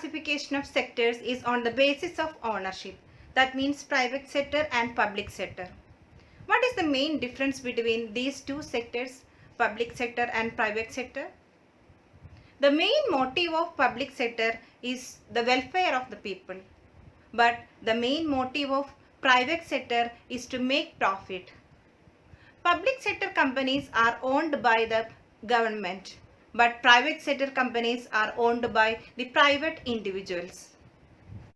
classification of sectors is on the basis of ownership. That means private sector and public sector. What is the main difference between these two sectors, public sector and private sector? The main motive of public sector is the welfare of the people. But the main motive of private sector is to make profit. Public sector companies are owned by the government, but private sector companies are owned by the private individuals.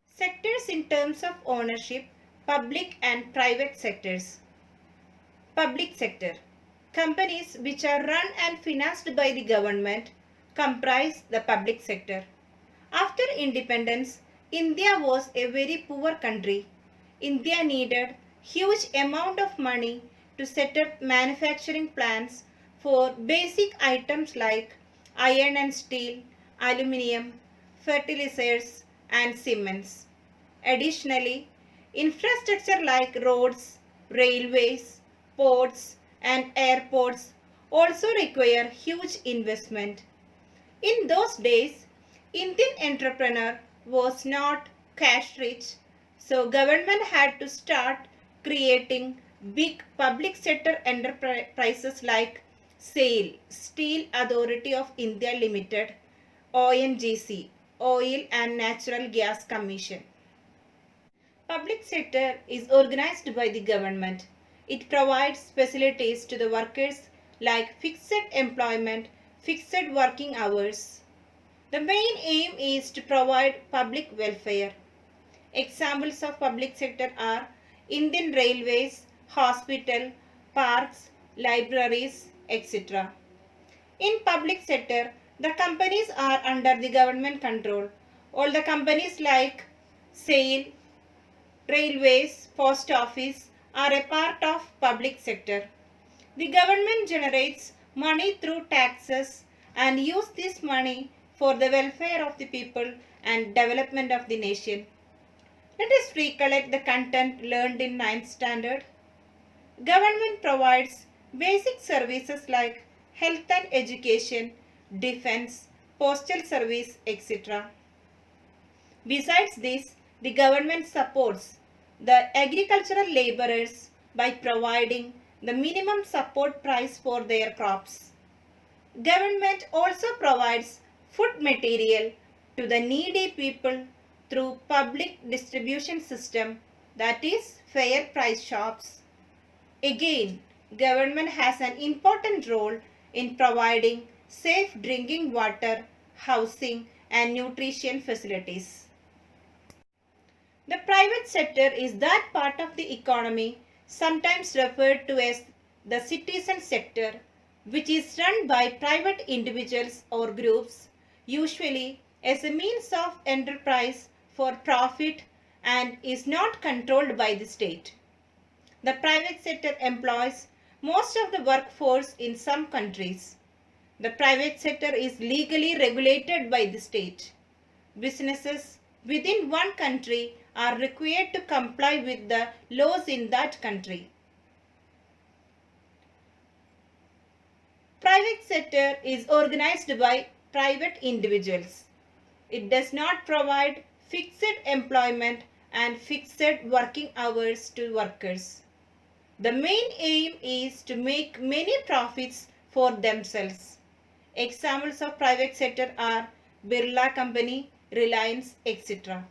Sectors in terms of ownership, public and private sectors. Public sector. Companies which are run and financed by the government comprise the public sector. After independence, India was a very poor country. India needed huge amount of money to set up manufacturing plants for basic items like iron and steel, aluminium, fertilizers and cements. Additionally, infrastructure like roads, railways, ports and airports also require huge investment. In those days, Indian entrepreneur was not cash rich, so government had to start creating big public sector enterprises like SAIL, Steel Authority of India Limited, ONGC, Oil and Natural Gas Commission. Public sector is organized by the government. It provides facilities to the workers like fixed employment, fixed working hours. The main aim is to provide public welfare. Examples of public sector are Indian Railways, hospital, parks, libraries, etc. In public sector, the companies are under the government control. All the companies like SAIL, railways, post office are a part of public sector. The government generates money through taxes and use this money for the welfare of the people and development of the nation. Let us recollect the content learned in 9th standard. Government provides basic services like health and education, defense, postal service, etc. Besides this, the government supports the agricultural laborers by providing the minimum support price for their crops. Government also provides food material to the needy people through public distribution system, that is fair price shops. Again, government has an important role in providing safe drinking water, housing and nutrition facilities. The private sector is that part of the economy sometimes referred to as the citizen sector, which is run by private individuals or groups, usually as a means of enterprise for profit and is not controlled by the state. The private sector employs most of the workforce in some countries. The private sector is legally regulated by the state. Businesses within one country are required to comply with the laws in that country. Private sector is organized by private individuals. It does not provide fixed employment and fixed working hours to workers. The main aim is to make many profits for themselves. Examples of private sector are Birla Company, Reliance, etc.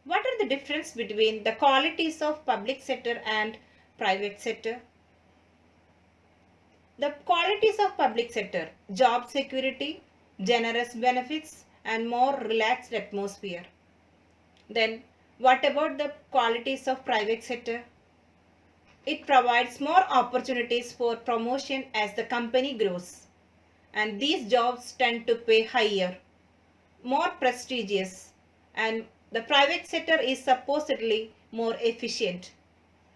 What are the difference between the qualities of public sector and private sector? The qualities of public sector: job security, generous benefits and more relaxed atmosphere. Then what about the qualities of private sector? It provides more opportunities for promotion as the company grows, and these jobs tend to pay higher, more prestigious, and the private sector is supposedly more efficient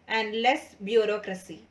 and less bureaucracy.